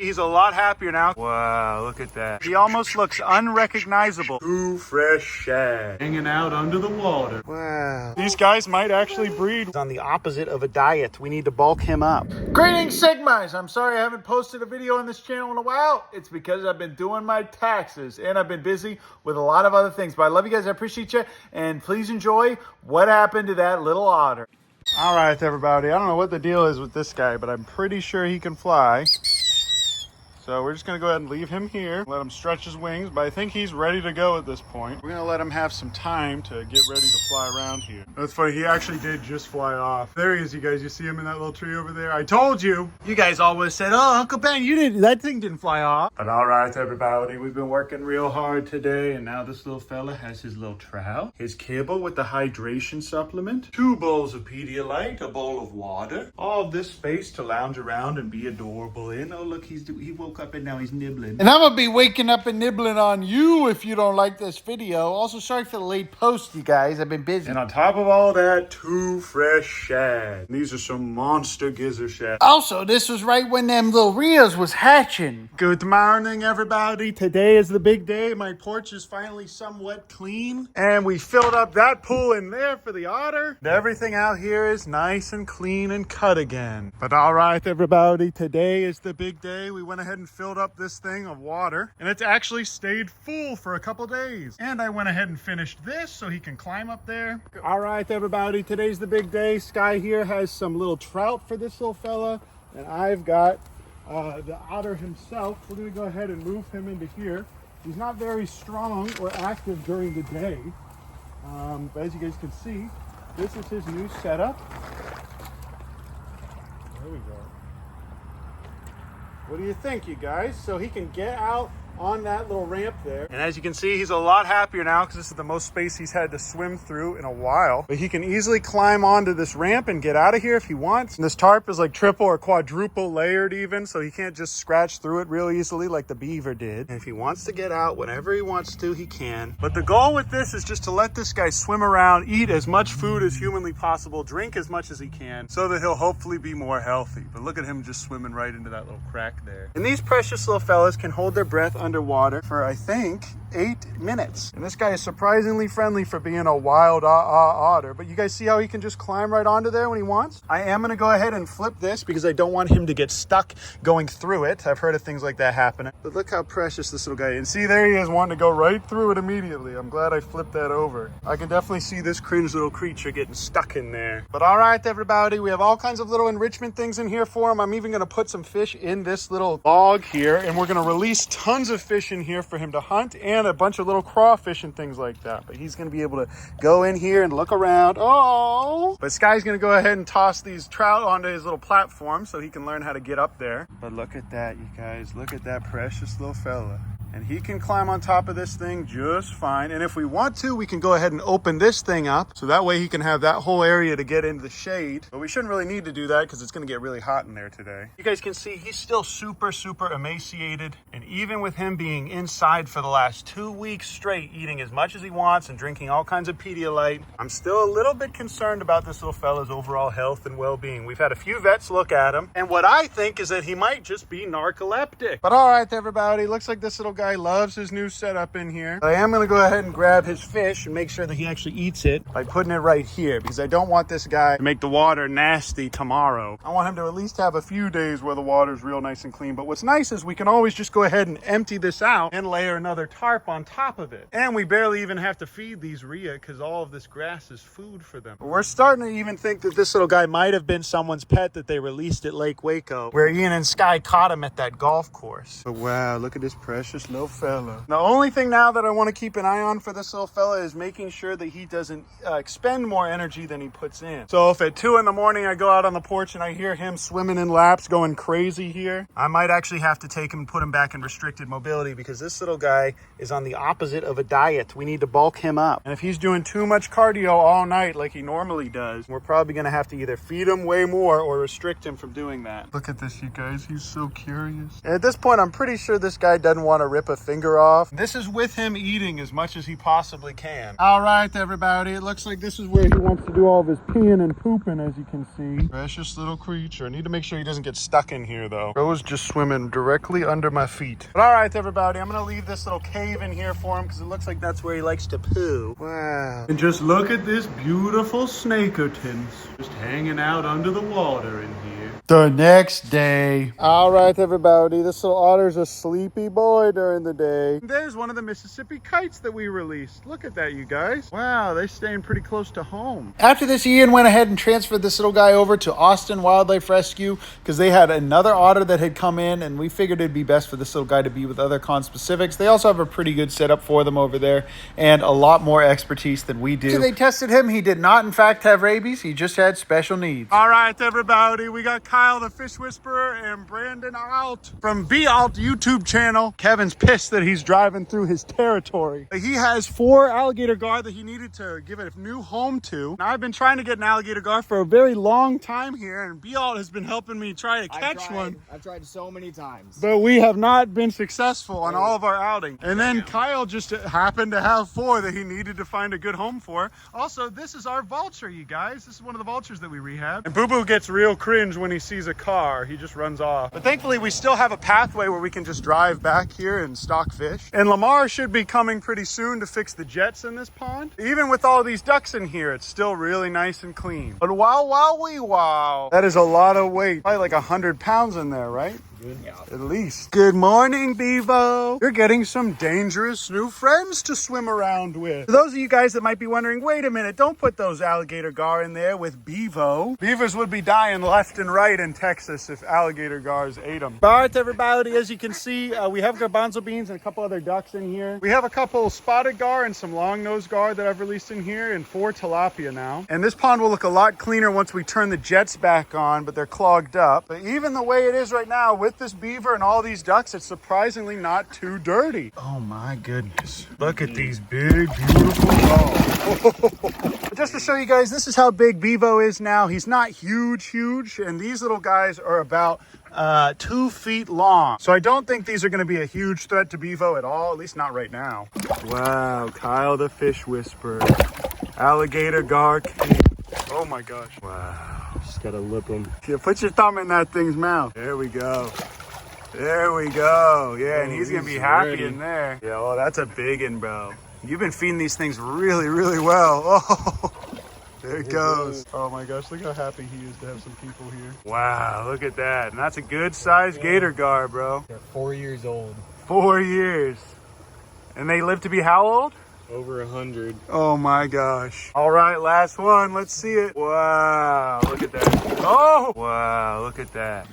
He's a lot happier now. Wow, look at that. He almost looks unrecognizable. Two fresh shad hanging out under the water. Wow. These guys might actually breed. He's on the opposite of a diet. We need to bulk him up. Greetings, Sigmas. I'm sorry I haven't posted a video on this channel in a while. It's because I've been doing my taxes and I've been busy with a lot of other things. But I love you guys. I appreciate you. And please enjoy what happened to that little otter. All right, everybody. I don't know what the deal is with this guy, but I'm pretty sure he can fly. So we're just going to go ahead and leave him here, let him stretch his wings, but I think he's ready to go at this point. We're going to let him have some time to get ready to fly around here. That's funny, he actually did just fly off. There he is, you guys. You see him in that little tree over there? I told you! You guys always said, oh, Uncle Ben, that thing didn't fly off. But all right, everybody, we've been working real hard today, and now this little fella has his little trout, his kibble with the hydration supplement, 2 bowls of Pedialyte, a bowl of water, all of this space to lounge around and be adorable in. Oh, look, he woke up and now he's nibbling. And I'm gonna be waking up and nibbling on you if you don't like this video. Also, sorry for the late post, you guys. I've been busy. And on top of all that, 2 fresh shad. These are some monster gizzard shad. Also, this was right when them little Rios was hatching. Good morning, everybody. Today is the big day. My porch is finally somewhat clean. And we filled up that pool in there for the otter. And everything out here is nice and clean and cut again. But all right, everybody. Today is the big day. We went ahead and filled up this thing of water, and it's actually stayed full for a couple days. And I went ahead and finished this so he can climb up there. All right, everybody, today's the big day. Sky here has some little trout for this little fella, and I've got the otter himself. We're gonna go ahead and move him into here. He's not very strong or active during the day, but as you guys can see, this is his new setup. There we go. What do you think, you guys? So he can get out on that little ramp there. And as you can see, he's a lot happier now because this is the most space he's had to swim through in a while. But he can easily climb onto this ramp and get out of here if he wants. And this tarp is like triple or quadruple layered even, so he can't just scratch through it real easily like the beaver did. And if he wants to get out whenever he wants to, he can. But the goal with this is just to let this guy swim around, eat as much food as humanly possible, drink as much as he can, so that he'll hopefully be more healthy. But look at him just swimming right into that little crack there. And these precious little fellas can hold their breath underwater for, I think, 8 minutes. And this guy is surprisingly friendly for being a wild otter. But you guys see how he can just climb right onto there when he wants? I am going to go ahead and flip this because I don't want him to get stuck going through it. I've heard of things like that happening. But look how precious this little guy is. And see, there he is wanting to go right through it immediately. I'm glad I flipped that over. I can definitely see this cringe little creature getting stuck in there. But all right, everybody, we have all kinds of little enrichment things in here for him. I'm even going to put some fish in this little log here, and we're going to release tons of fish in here for him to hunt, and a bunch of little crawfish and things like that. But he's going to be able to go in here and look around. Oh! But Sky's going to go ahead and toss these trout onto his little platform so he can learn how to get up there. But look at that, you guys. Look at that precious little fella. And he can climb on top of this thing just fine. And if we want to, we can go ahead and open this thing up. So that way he can have that whole area to get into the shade. But we shouldn't really need to do that because it's going to get really hot in there today. You guys can see he's still super, super emaciated. And even with him being inside for the last 2 weeks straight, eating as much as he wants and drinking all kinds of Pedialyte, I'm still a little bit concerned about this little fella's overall health and well-being. We've had a few vets look at him. And what I think is that he might just be narcoleptic. But all right, everybody, looks like this little guy loves his new setup in here. I am going to go ahead and grab his fish and make sure that he actually eats it by putting it right here, because I don't want this guy to make the water nasty tomorrow. I want him to at least have a few days where the water's real nice and clean. But what's nice is we can always just go ahead and empty this out and layer another tarp on top of it. And we barely even have to feed these rhea because all of this grass is food for them. We're starting to even think that this little guy might have been someone's pet that they released at Lake Waco, where Ian and Sky caught him at that golf course. But wow, look at this precious little fella. The only thing now that I want to keep an eye on for this little fella is making sure that he doesn't expend more energy than he puts in. So if at 2 in the morning I go out on the porch and I hear him swimming in laps going crazy here, I might actually have to take him and put him back in restricted mobility, because this little guy is on the opposite of a diet. We need to bulk him up. And if he's doing too much cardio all night like he normally does, we're probably going to have to either feed him way more or restrict him from doing that. Look at this, you guys. He's so curious. And at this point, I'm pretty sure this guy doesn't want to rip rip a finger off. This is with him eating as much as he possibly can. All right, everybody, it looks like this is where he wants to do all of his peeing and pooping, as you can see. Precious little creature. I need to make sure he doesn't get stuck in here, though. Bro's just swimming directly under my feet. But all right, everybody, I'm gonna leave this little cave in here for him because it looks like that's where he likes to poo. Wow. And just look at this beautiful snakertons just hanging out under the water in here. The next day. All right, everybody, this little otter's a sleepy boy during the day. There's one of the Mississippi kites that we released. Look at that, you guys. Wow, they're staying pretty close to home. After this, Ian went ahead and transferred this little guy over to Austin Wildlife Rescue because they had another otter that had come in, and we figured it'd be best for this little guy to be with other conspecifics. They also have a pretty good setup for them over there and a lot more expertise than we do. So they tested him. He did not, in fact, have rabies. He just had special needs. All right, everybody, we got Kyle the Fish Whisperer and Brandon Alt from Alt YouTube channel. Kevin's pissed that he's driving through his territory. He has 4 alligator gar that he needed to give a new home to. Now, I've been trying to get an alligator gar for a very long time here, and Alt has been helping me try to catch one. I've tried so many times. But we have not been successful on all of our outing. And then Kyle just happened to have 4 that he needed to find a good home for. Also, this is our vulture, you guys. This is one of the vultures that we rehab. And Boo Boo gets real cringe when he sees a car. He just runs off. But thankfully, we still have a pathway where we can just drive back here and stock fish. And Lamar should be coming pretty soon to fix the jets in this pond. Even with all these ducks in here, it's still really nice and clean. But wow. That is a lot of weight. Probably like 100 pounds in there, right? Yeah. At least. Good morning, Bevo. You're getting some dangerous new friends to swim around with. For those of you guys that might be wondering, wait a minute, don't put those alligator gar in there with Bevo. Beavers would be dying left and right in Texas if alligator gars ate them. All right, everybody, as you can see, we have garbanzo beans and a couple other ducks in here. We have a couple spotted gar and some long-nosed gar that I've released in here, and 4 tilapia now. And this pond will look a lot cleaner once we turn the jets back on, but they're clogged up. But even the way it is right now with this beaver and all these ducks, it's surprisingly not too dirty. Oh my goodness. Look at these big, beautiful dogs. Just to show you guys, this is how big Bevo is now. He's not huge, and these little guys are about 2 feet long. So I don't think these are going to be a huge threat to Bevo at all, at least not right now. Wow, Kyle the Fish Whisperer. Alligator gar king. Oh my gosh. Wow. Just gotta lip him. Yeah, put your thumb in that thing's mouth. There we go. There we go. Yeah, and he's gonna be happy in there. Yeah, oh, that's a big one, bro. You've been feeding these things really, really well. Oh, there it goes. Oh my gosh, look how happy he is to have some people here. Wow, look at that. And that's a good sized gator gar, bro. They're 4 years old. 4 years. And they live to be how old? Over 100. Oh my gosh. All right, last one. Let's see it. Wow, look at that. Oh, wow, look at that.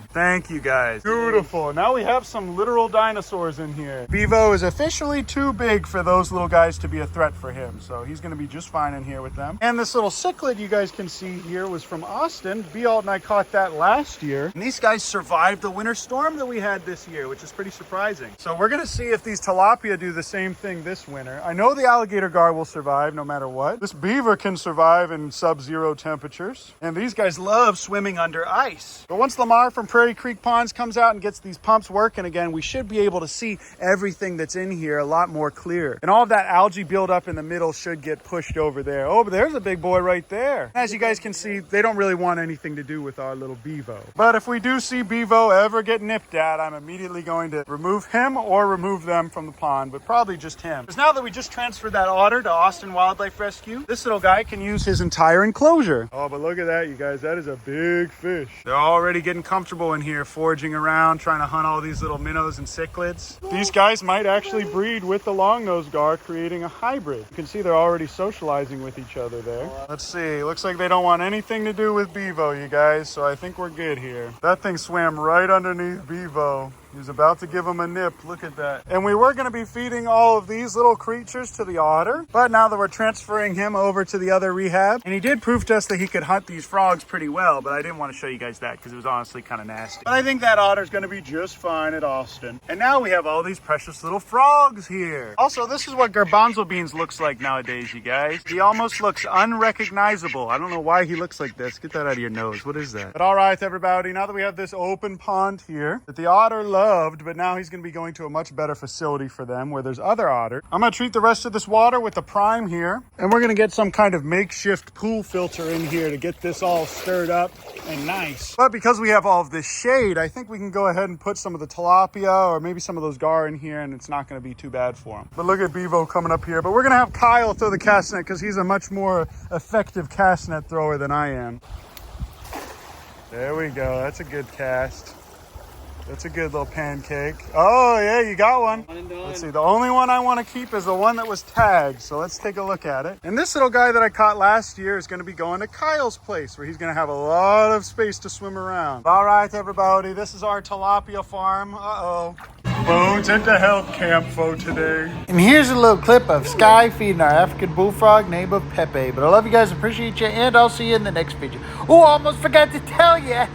Thank you, guys. Beautiful. Now we have some literal dinosaurs in here. Bevo is officially too big for those little guys to be a threat for him, so he's going to be just fine in here with them. And this little cichlid you guys can see here was from Austin. Alt and I caught that last year. And these guys survived the winter storm that we had this year, which is pretty surprising. So we're going to see if these tilapia do the same thing this winter. I know the alligator gar will survive no matter what. This beaver can survive in sub-zero temperatures. And these guys love swimming under ice. But once Lamar from Prairie Creek Ponds comes out and gets these pumps working again, we should be able to see everything that's in here a lot more clear. And all of that algae buildup in the middle should get pushed over there. Oh, but there's a big boy right there. As you guys can see, they don't really want anything to do with our little Bevo. But if we do see Bevo ever get nipped at, I'm immediately going to remove him or remove them from the pond, but probably just him. Because now that we just transferred that otter to Austin Wildlife Rescue, this little guy can use his entire enclosure. Oh, but look at that, you guys. That is a big fish. They're already getting comfortable in here, foraging around, trying to hunt all these little minnows and cichlids. These guys might actually breed with the long-nosed gar, creating a hybrid. You can see they're already socializing with each other there. Let's see. Looks like they don't want anything to do with Bevo, you guys, so I think we're good here. That thing swam right underneath Bevo. He was about to give him a nip. Look at that. And we were going to be feeding all of these little creatures to the otter, but now that we're transferring him over to the other rehab, and he did prove to us that he could hunt these frogs pretty well, but I didn't want to show you guys that because it was honestly kind of nasty. But I think that otter's going to be just fine at Austin. And now we have all these precious little frogs here. Also, this is what garbanzo beans looks like nowadays, you guys. He almost looks unrecognizable. I don't know why he looks like this. Get that out of your nose. What is that? But all right, everybody, now that we have this open pond here that the otter loves loved, but now he's going to be going to a much better facility for them where there's other otter. I'm going to treat the rest of this water with the prime here, and we're going to get some kind of makeshift pool filter in here to get this all stirred up and nice. But because we have all of this shade, I think we can go ahead and put some of the tilapia or maybe some of those gar in here, and it's not going to be too bad for him. But look at Bevo coming up here. But we're going to have Kyle throw the cast net because he's a much more effective cast net thrower than I am. There we go. That's a good cast. That's a good little pancake. Oh, yeah, you got one. Let's see. The only one I want to keep is the one that was tagged. So let's take a look at it. And this little guy that I caught last year is going to be going to Kyle's place where he's going to have a lot of space to swim around. All right, everybody. This is our tilapia farm. Uh-oh. Bo's into health camp for today. And here's a little clip of Sky feeding our African bullfrog named Pepe. But I love you guys, appreciate you, and I'll see you in the next video. Oh, I almost forgot to tell you.